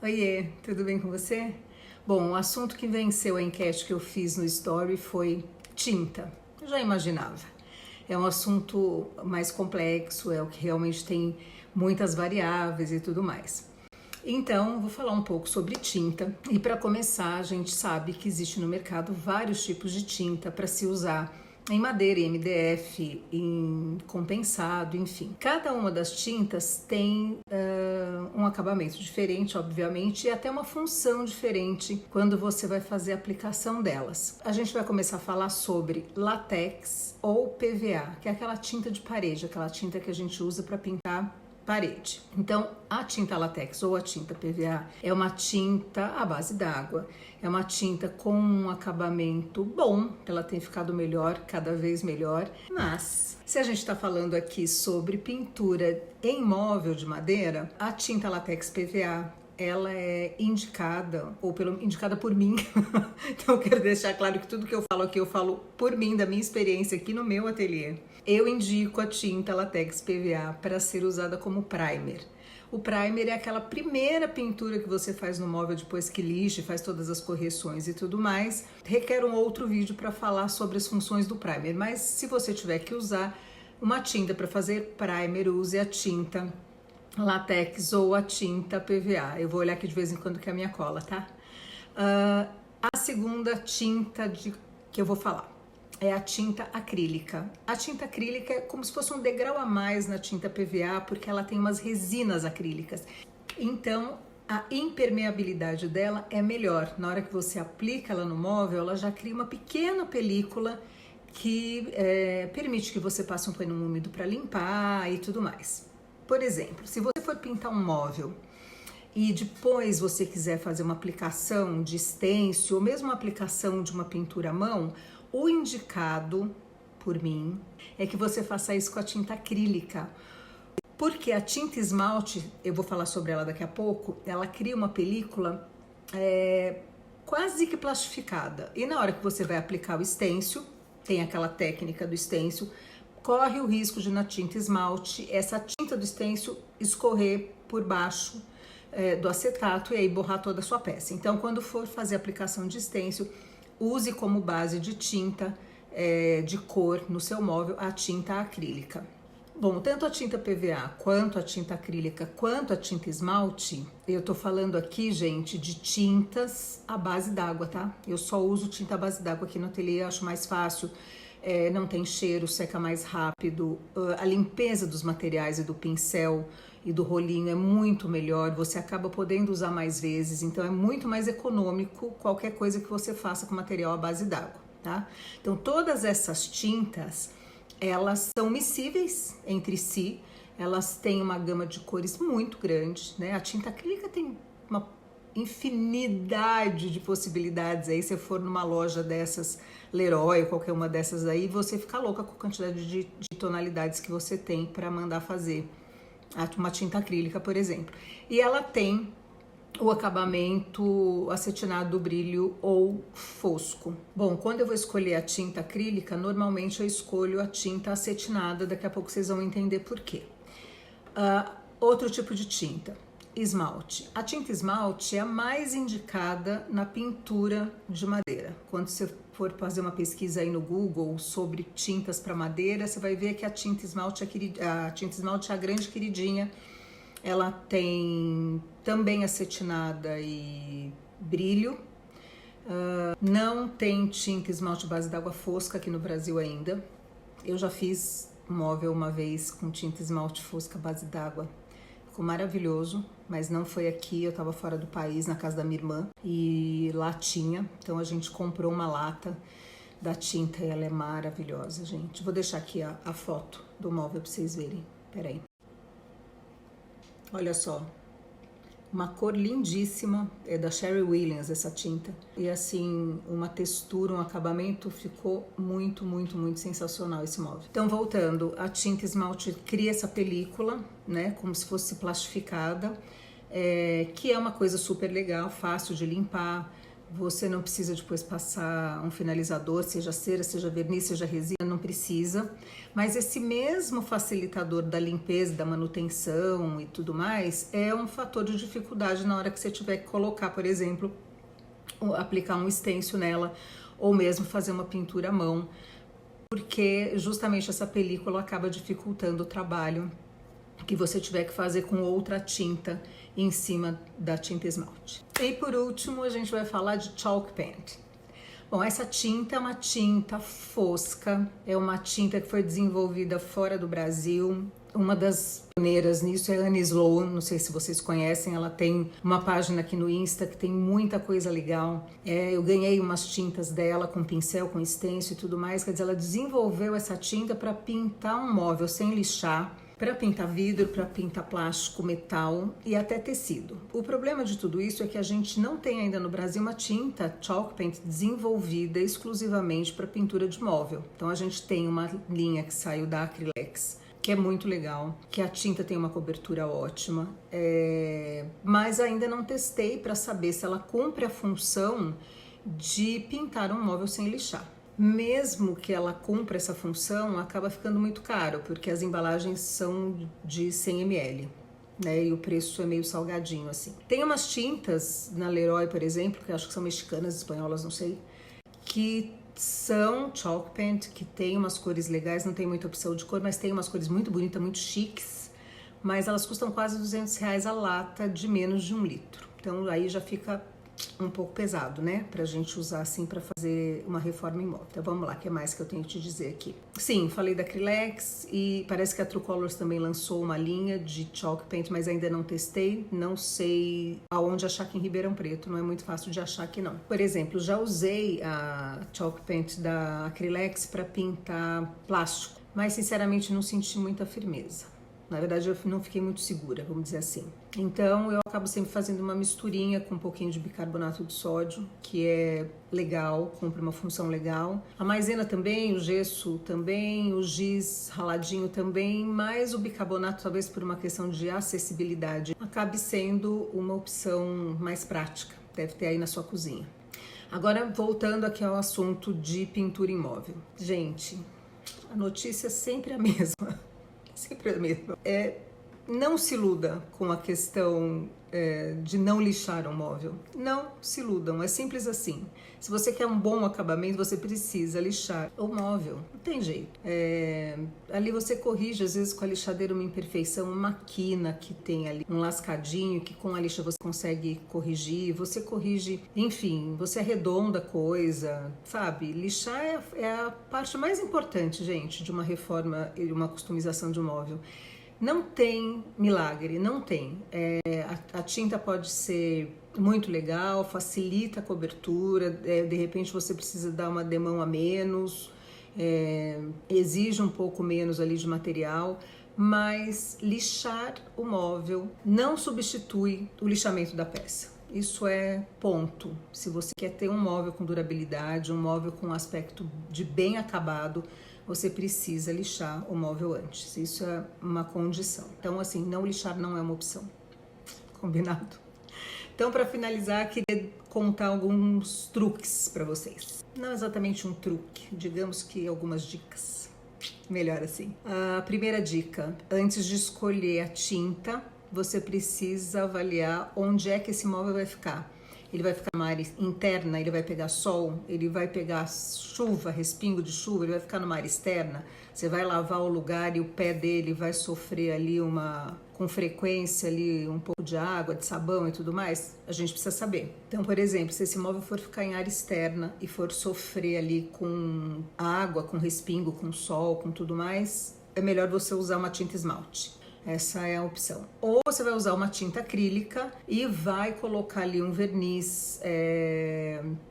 Oiê, tudo bem com você? Bom, o assunto que venceu a enquete que eu fiz no Story foi tinta. Eu já imaginava. É um assunto mais complexo, é o que realmente tem muitas variáveis e tudo mais. Então, vou falar um pouco sobre tinta. E para começar, a gente sabe que existe no mercado vários tipos de tinta para se usar em madeira, em MDF, em compensado, enfim. Cada uma das tintas tem um acabamento diferente, obviamente, e até uma função diferente quando você vai fazer a aplicação delas. A gente vai começar a falar sobre látex ou PVA, que é aquela tinta de parede, aquela tinta que a gente usa para pintar parede. Então, a tinta látex ou a tinta PVA é uma tinta à base d'água. É uma tinta com um acabamento bom, ela tem ficado melhor, cada vez melhor. Mas, se a gente está falando aqui sobre pintura em móvel de madeira, a tinta látex PVA ela é indicada, indicada por mim. Então eu quero deixar claro que tudo que eu falo aqui eu falo por mim, da minha experiência aqui no meu ateliê. Eu indico a tinta látex PVA para ser usada como primer. O primer é aquela primeira pintura que você faz no móvel depois que lixa, faz todas as correções e tudo mais. Requer um outro vídeo para falar sobre as funções do primer, mas se você tiver que usar uma tinta para fazer primer, use a tinta látex ou a tinta PVA. Eu vou olhar aqui de vez em quando que é a minha cola, tá? A segunda tinta que eu vou falar é a tinta acrílica. A tinta acrílica é como se fosse um degrau a mais na tinta PVA, porque ela tem umas resinas acrílicas. Então, a impermeabilidade dela é melhor. Na hora que você aplica ela no móvel, ela já cria uma pequena película que permite que você passe um pano úmido para limpar e tudo mais. Por exemplo, se você for pintar um móvel e depois você quiser fazer uma aplicação de stencil ou mesmo uma aplicação de uma pintura à mão, o indicado por mim é que você faça isso com a tinta acrílica. Porque a tinta esmalte, eu vou falar sobre ela daqui a pouco, ela cria uma película quase que plastificada. E na hora que você vai aplicar o stencil, tem aquela técnica do stencil, corre o risco de na tinta esmalte, essa tinta do stencil escorrer por baixo do acetato e aí borrar toda a sua peça. Então, quando for fazer a aplicação de stencil, use como base de tinta de cor no seu móvel a tinta acrílica. Bom, tanto a tinta PVA quanto a tinta acrílica quanto a tinta esmalte, eu tô falando aqui, gente, de tintas à base d'água, tá? Eu só uso tinta à base d'água aqui no ateliê, acho mais fácil. Não tem cheiro, seca mais rápido, a limpeza dos materiais e do pincel e do rolinho é muito melhor, você acaba podendo usar mais vezes, então é muito mais econômico qualquer coisa que você faça com material à base d'água, tá? Então todas essas tintas, elas são miscíveis entre si, elas têm uma gama de cores muito grande, né? A tinta acrílica tem uma infinidade de possibilidades aí, se for numa loja dessas, Leroy, qualquer uma dessas aí, você fica louca com a quantidade de tonalidades que você tem para mandar fazer uma tinta acrílica, por exemplo. E ela tem o acabamento acetinado do brilho ou fosco. Bom, quando eu vou escolher a tinta acrílica, normalmente eu escolho a tinta acetinada, daqui a pouco vocês vão entender por quê. Outro tipo de tinta, esmalte. A tinta esmalte é a mais indicada na pintura de madeira. Quando você for fazer uma pesquisa aí no Google sobre tintas para madeira, você vai ver que a tinta esmalte é a grande queridinha. Ela tem também acetinada e brilho. Não tem tinta esmalte base d'água fosca aqui no Brasil ainda. Eu já fiz móvel uma vez com tinta esmalte fosca base d'água. Ficou maravilhoso, mas não foi aqui, eu tava fora do país, na casa da minha irmã, e lá tinha, então a gente comprou uma lata da tinta e ela é maravilhosa, gente. Vou deixar aqui a foto do móvel pra vocês verem, peraí. Olha só, uma cor lindíssima, é da Sherry Williams essa tinta, e assim, uma textura, um acabamento, ficou muito, muito, muito sensacional esse móvel. Então, voltando, a tinta esmalte cria essa película, né, como se fosse plastificada, que é uma coisa super legal, fácil de limpar, Você não precisa depois passar um finalizador, seja cera, seja verniz, seja resina, não precisa. Mas esse mesmo facilitador da limpeza, da manutenção e tudo mais, é um fator de dificuldade na hora que você tiver que colocar, por exemplo, aplicar um stencil nela, ou mesmo fazer uma pintura à mão, porque justamente essa película acaba dificultando o trabalho que você tiver que fazer com outra tinta em cima da tinta esmalte. E por último, a gente vai falar de chalk paint. Bom, essa tinta é uma tinta fosca, é uma tinta que foi desenvolvida fora do Brasil. Uma das pioneiras nisso é a Anne Sloan, não sei se vocês conhecem, ela tem uma página aqui no Insta que tem muita coisa legal. Eu ganhei umas tintas dela com pincel, com stencil e tudo mais, quer dizer, ela desenvolveu essa tinta para pintar um móvel sem lixar, para pintar vidro, para pintar plástico, metal e até tecido. O problema de tudo isso é que a gente não tem ainda no Brasil uma tinta chalk paint desenvolvida exclusivamente para pintura de móvel. Então a gente tem uma linha que saiu da Acrylex, que é muito legal, que a tinta tem uma cobertura ótima, mas ainda não testei para saber se ela cumpre a função de pintar um móvel sem lixar. Mesmo que ela cumpra essa função, acaba ficando muito caro, porque as embalagens são de 100 ml, né? E o preço é meio salgadinho assim. Tem umas tintas na Leroy, por exemplo, que acho que são mexicanas, espanholas, não sei, que são chalk paint, que tem umas cores legais, não tem muita opção de cor, mas tem umas cores muito bonitas, muito chiques, mas elas custam quase R$200 a lata de menos de 1 litro. Então aí já fica um pouco pesado, né, pra gente usar assim pra fazer uma reforma imóvel. Então vamos lá, o que mais que eu tenho que te dizer aqui? Sim, falei da Acrylex e parece que a True Colors também lançou uma linha de chalk paint, mas ainda não testei, não sei aonde achar aqui em Ribeirão Preto, não é muito fácil de achar aqui não. Por exemplo, já usei a chalk paint da Acrylex para pintar plástico, mas sinceramente não senti muita firmeza. Na verdade, eu não fiquei muito segura, vamos dizer assim. Então, eu acabo sempre fazendo uma misturinha com um pouquinho de bicarbonato de sódio, que é legal, cumpre uma função legal. A maisena também, o gesso também, o giz raladinho também, mas o bicarbonato, talvez por uma questão de acessibilidade, acabe sendo uma opção mais prática. Deve ter aí na sua cozinha. Agora, voltando aqui ao assunto de pintura imóvel. Gente, a notícia é sempre a mesma. Sempre a mesma. Não se iluda com a questão de não lixar um móvel. Não se iludam, é simples assim. Se você quer um bom acabamento, você precisa lixar o móvel. Não tem jeito. Ali você corrige, às vezes com a lixadeira, uma imperfeição, uma quina que tem ali um lascadinho, que com a lixa você consegue corrigir. Você corrige, enfim, você arredonda a coisa, sabe? Lixar é a parte mais importante, gente, de uma reforma e uma customização de um móvel. Não tem milagre, não tem. A tinta pode ser muito legal, facilita a cobertura, de repente você precisa dar uma demão a menos, exige um pouco menos ali de material, mas lixar o móvel não substitui o lixamento da peça. Isso é ponto. Se você quer ter um móvel com durabilidade, um móvel com aspecto de bem acabado, você precisa lixar o móvel antes. Isso é uma condição. Então, assim, não lixar não é uma opção. Combinado? Então, para finalizar, queria contar alguns truques para vocês. Não exatamente um truque, digamos que algumas dicas. Melhor assim. A primeira dica, antes de escolher a tinta, você precisa avaliar onde é que esse móvel vai ficar. Ele vai ficar numa área interna, ele vai pegar sol, ele vai pegar chuva, respingo de chuva, ele vai ficar numa área externa. Você vai lavar o lugar e o pé dele vai sofrer ali com frequência ali um pouco de água, de sabão e tudo mais. A gente precisa saber. Então, por exemplo, se esse móvel for ficar em área externa e for sofrer ali com água, com respingo, com sol, com tudo mais, é melhor você usar uma tinta esmalte. Essa é a opção. Ou você vai usar uma tinta acrílica e vai colocar ali um verniz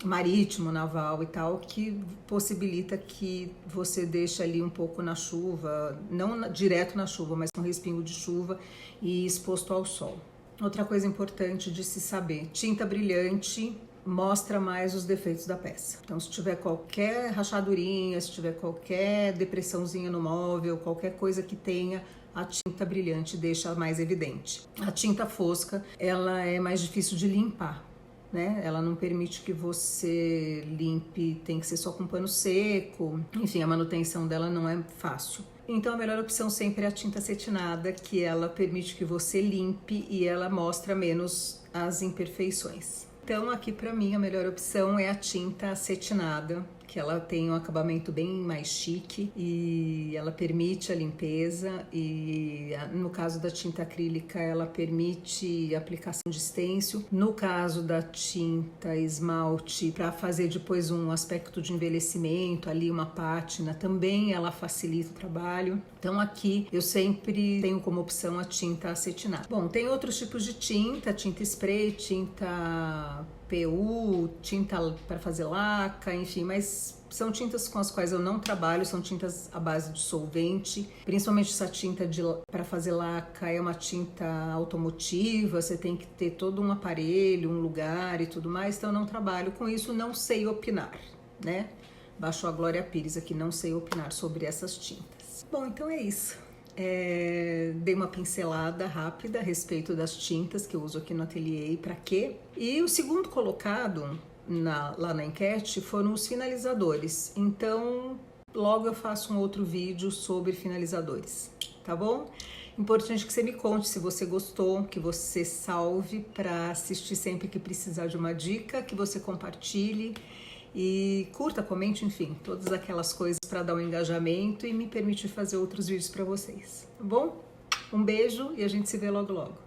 marítimo, naval e tal, que possibilita que você deixe ali um pouco na chuva, não direto na chuva, mas com respingo de chuva e exposto ao sol. Outra coisa importante de se saber, tinta brilhante mostra mais os defeitos da peça. Então, se tiver qualquer rachadurinha, se tiver qualquer depressãozinha no móvel, qualquer coisa que tenha, a tinta brilhante deixa mais evidente. A tinta fosca, ela é mais difícil de limpar. né? Ela não permite que você limpe, tem que ser só com pano seco. Enfim, a manutenção dela não é fácil. Então a melhor opção sempre é a tinta acetinada, que ela permite que você limpe e ela mostra menos as imperfeições. Então aqui para mim a melhor opção é a tinta acetinada, que ela tem um acabamento bem mais chique e ela permite a limpeza, e no caso da tinta acrílica ela permite a aplicação de estêncil. No caso da tinta esmalte, para fazer depois um aspecto de envelhecimento, ali uma pátina, também ela facilita o trabalho. Então aqui eu sempre tenho como opção a tinta acetinada. Bom, tem outros tipos de tinta spray, tinta PU, tinta para fazer laca, enfim, mas são tintas com as quais eu não trabalho, são tintas à base de solvente, principalmente essa tinta para fazer laca é uma tinta automotiva, você tem que ter todo um aparelho, um lugar e tudo mais, então eu não trabalho com isso, não sei opinar, né? Baixou a Glória Pires aqui, não sei opinar sobre essas tintas. Bom, então é isso. Dei uma pincelada rápida a respeito das tintas que eu uso aqui no ateliê e para quê. E o segundo colocado lá na enquete foram os finalizadores. Então, logo eu faço um outro vídeo sobre finalizadores, tá bom? Importante que você me conte se você gostou, que você salve para assistir sempre que precisar de uma dica, que você compartilhe e curta, comente, enfim, todas aquelas coisas para dar um engajamento e me permitir fazer outros vídeos para vocês, tá bom? Um beijo e a gente se vê logo logo.